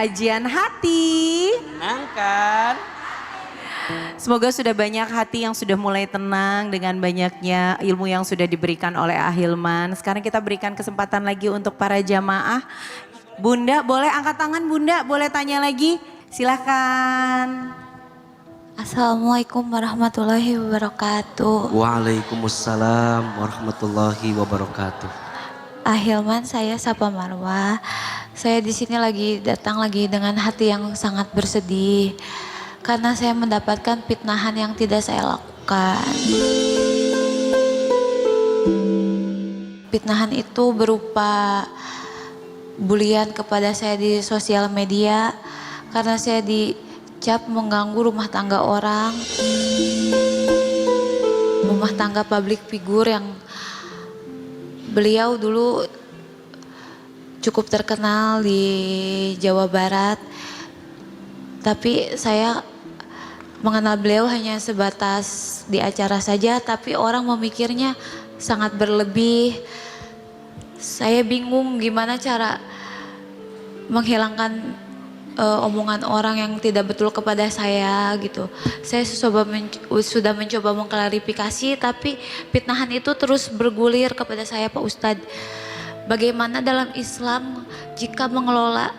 kajian hati. Menangkan. Semoga sudah banyak hati yang sudah mulai tenang dengan banyaknya ilmu yang sudah diberikan oleh Ahilman. Sekarang kita berikan kesempatan lagi untuk para jamaah. Bunda boleh angkat tangan, Bunda boleh tanya lagi, silahkan. Assalamualaikum warahmatullahi wabarakatuh. Waalaikumsalam warahmatullahi wabarakatuh. Ahilman, saya Sapa Marwah. Saya di sini datang lagi dengan hati yang sangat bersedih karena saya mendapatkan fitnahan yang tidak saya lakukan. Fitnahan itu berupa bulian kepada saya di sosial media karena saya dicap mengganggu rumah tangga orang, rumah tangga public figure yang beliau dulu cukup terkenal di Jawa Barat. Tapi saya mengenal beliau hanya sebatas di acara saja, tapi orang memikirnya sangat berlebih. Saya bingung gimana cara menghilangkan omongan orang yang tidak betul kepada saya gitu. Saya sudah mencoba mengklarifikasi, tapi fitnahan itu terus bergulir kepada saya, Pak Ustadz. Bagaimana dalam Islam jika mengelola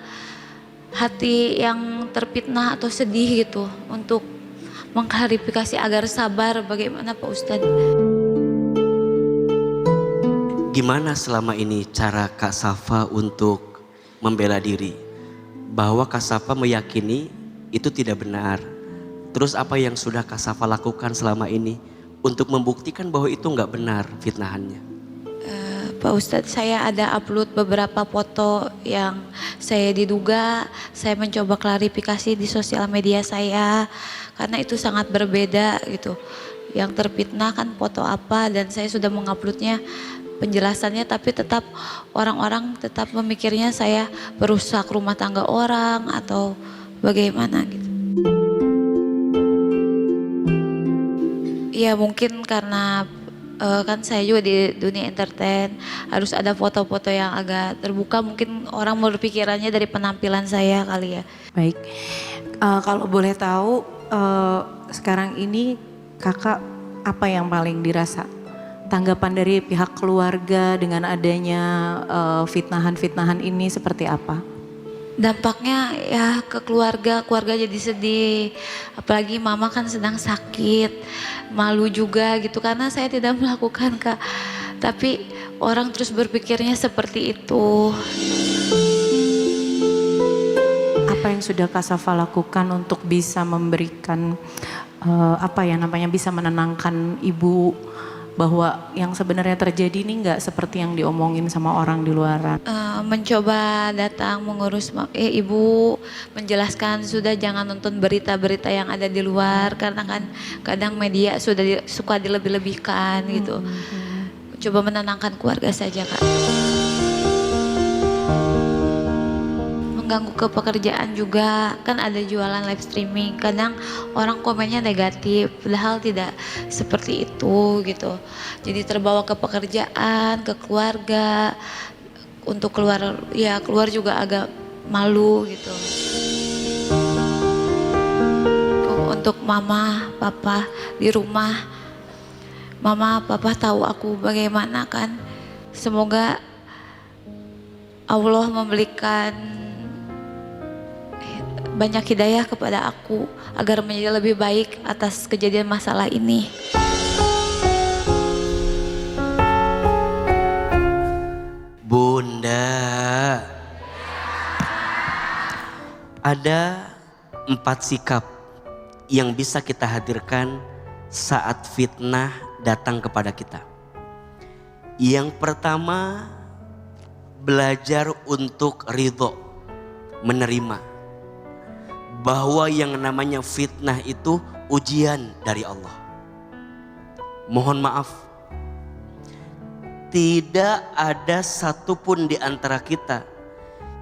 hati yang terfitnah atau sedih gitu untuk mengklarifikasi agar sabar, bagaimana Pak Ustadz? Gimana selama ini cara Kak Safa untuk membela diri? Bahwa Kak Safa meyakini itu tidak benar. Terus apa yang sudah Kak Safa lakukan selama ini untuk membuktikan bahwa itu nggak benar fitnahannya? Pak Ustadz, saya ada upload beberapa foto yang saya diduga, saya mencoba klarifikasi di sosial media saya karena itu sangat berbeda gitu. Yang terfitnah kan foto apa, dan saya sudah menguploadnya penjelasannya, tapi tetap orang-orang tetap memikirnya saya merusak rumah tangga orang atau bagaimana gitu. Ya mungkin karena kan saya juga di dunia entertain, harus ada foto-foto yang agak terbuka, mungkin orang berpikirannya dari penampilan saya kali ya. Baik, kalau boleh tahu sekarang ini kakak apa yang paling dirasa? Tanggapan dari pihak keluarga dengan adanya fitnahan-fitnahan ini seperti apa? Dampaknya ya ke keluarga jadi sedih, apalagi mama kan sedang sakit, malu juga gitu karena saya tidak melakukan Kak, tapi orang terus berpikirnya seperti itu. Apa yang sudah Kak Safa lakukan untuk bisa memberikan bisa menenangkan ibu bahwa yang sebenarnya terjadi ini nggak seperti yang diomongin sama orang di luaran? Mencoba datang mengurus ibu, menjelaskan sudah jangan nonton berita-berita yang ada di luar karena kan kadang media suka dilebih-lebihkan gitu. Coba menenangkan keluarga saja Kak. Mengganggu ke pekerjaan juga, kan ada jualan live streaming, kadang orang komennya negatif padahal tidak seperti itu gitu. Jadi terbawa ke pekerjaan, ke keluarga, untuk keluar juga agak malu gitu. Untuk mama papa di rumah, mama papa tahu aku bagaimana kan, semoga Allah memberikan banyak hidayah kepada aku agar menjadi lebih baik atas kejadian masalah ini. Bunda, ada 4 sikap yang bisa kita hadirkan saat fitnah datang kepada kita. Yang pertama, belajar untuk ridho, menerima bahwa yang namanya fitnah itu ujian dari Allah. Mohon maaf, tidak ada satupun di antara kita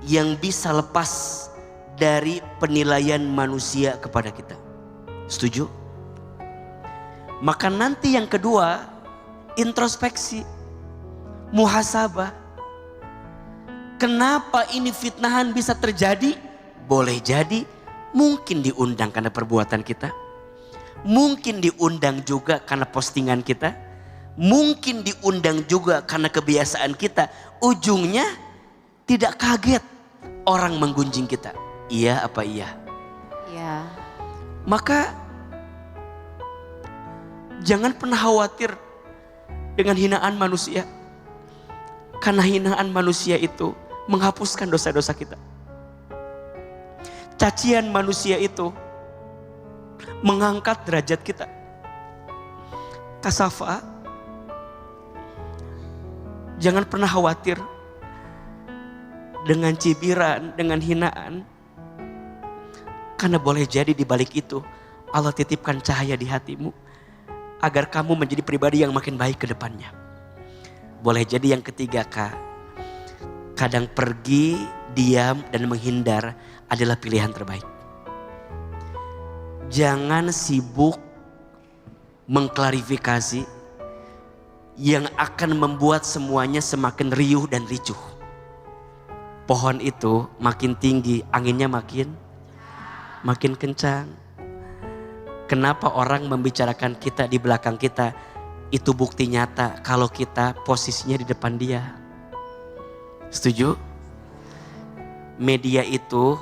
yang bisa lepas dari penilaian manusia kepada kita. Setuju? Maka nanti yang kedua, introspeksi, muhasabah. Kenapa ini fitnahan bisa terjadi? boleh jadi mungkin diundang karena perbuatan kita. Mungkin diundang juga karena postingan kita. Mungkin diundang juga karena kebiasaan kita. Ujungnya tidak kaget orang menggunjing kita. Iya apa iya? Iya. Maka jangan pernah khawatir dengan hinaan manusia. Karena hinaan manusia itu menghapuskan dosa-dosa kita. Cacian manusia itu mengangkat derajat kita. Kasafa, jangan pernah khawatir dengan cibiran, dengan hinaan. Karena boleh jadi di balik itu Allah titipkan cahaya di hatimu agar kamu menjadi pribadi yang makin baik ke depannya. Boleh jadi yang ketiga, Kak, kadang pergi, diam, dan menghindar adalah pilihan terbaik. Jangan sibuk mengklarifikasi yang akan membuat semuanya semakin riuh dan ricuh. Pohon itu makin tinggi, anginnya makin kencang. Kenapa orang membicarakan kita di belakang kita? Itu bukti nyata kalau kita posisinya di depan dia. Setuju? Media itu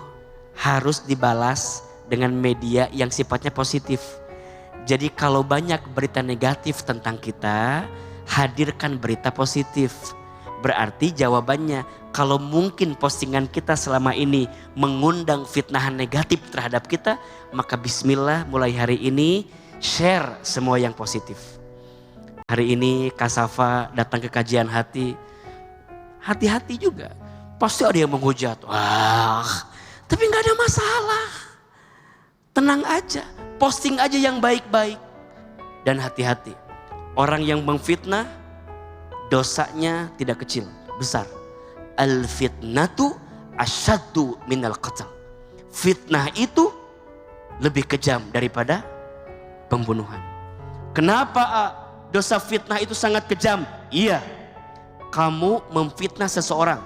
harus dibalas dengan media yang sifatnya positif. Jadi kalau banyak berita negatif tentang kita, hadirkan berita positif. Berarti jawabannya, kalau mungkin postingan kita selama ini mengundang fitnahan negatif terhadap kita, maka bismillah mulai hari ini share semua yang positif. Hari ini Kak Safa datang ke kajian hati, hati-hati juga. Pasti ada yang menghujat, tapi gak ada masalah. Tenang aja, posting aja yang baik-baik. Dan hati-hati, orang yang memfitnah dosanya tidak kecil, besar. Al-fitnatu asyaddu minal qatl. Fitnah itu lebih kejam daripada pembunuhan. Kenapa dosa fitnah itu sangat kejam? Iya, kamu memfitnah seseorang.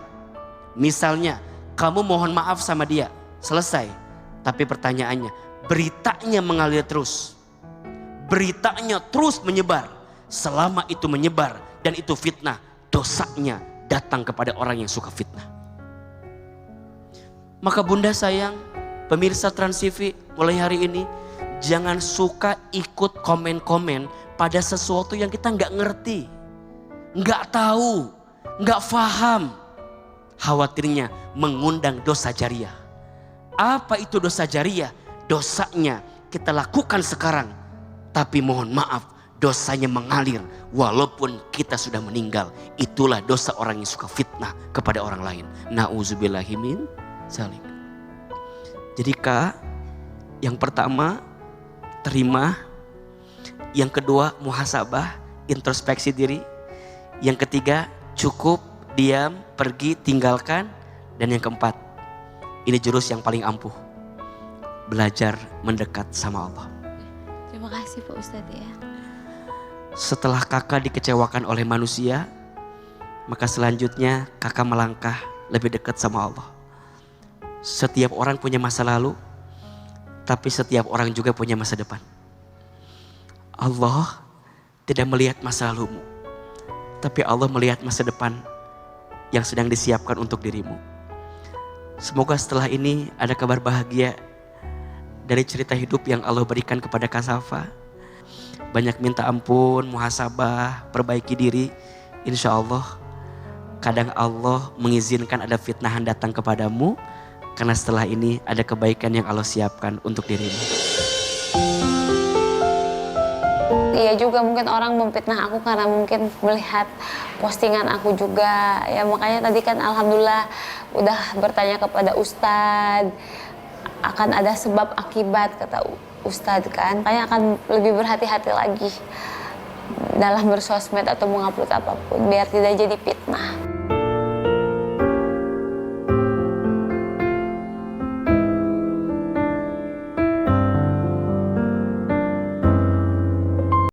Misalnya, kamu mohon maaf sama dia, selesai. Tapi pertanyaannya, beritanya mengalir terus. Beritanya terus menyebar. Selama itu menyebar dan itu fitnah, dosanya datang kepada orang yang suka fitnah. Maka bunda sayang, pemirsa Trans TV, mulai hari ini jangan suka ikut komen-komen pada sesuatu yang kita nggak ngerti, nggak tahu, nggak paham. Khawatirnya mengundang dosa jariah. Apa itu dosa jariah? Dosanya kita lakukan sekarang, tapi mohon maaf, dosanya mengalir walaupun kita sudah meninggal. Itulah dosa orang yang suka fitnah kepada orang lain. Na'udzubillahi min dzalik. Jadi Kak, yang pertama terima, yang kedua muhasabah, introspeksi diri, yang ketiga cukup, diam, pergi, tinggalkan, dan yang keempat, ini jurus yang paling ampuh, belajar mendekat sama Allah. Terima kasih Pak Ustadz ya. Setelah kakak dikecewakan oleh manusia, maka selanjutnya kakak melangkah lebih dekat sama Allah. Setiap orang punya masa lalu, tapi setiap orang juga punya masa depan. Allah tidak melihat masa lalumu, tapi Allah melihat masa depan yang sedang disiapkan untuk dirimu. Semoga setelah ini ada kabar bahagia dari cerita hidup yang Allah berikan kepada Kak Safa. Banyak minta ampun, muhasabah, perbaiki diri. Insya Allah kadang Allah mengizinkan ada fitnahan datang kepadamu, karena setelah ini ada kebaikan yang Allah siapkan untuk dirimu. Iya juga mungkin orang memfitnah aku karena mungkin melihat postingan aku juga. Ya makanya tadi kan alhamdulillah udah bertanya kepada Ustadz. Akan ada sebab akibat kata Ustadz kan. Makanya akan lebih berhati-hati lagi dalam bersosmed atau mengupload apapun biar tidak jadi fitnah.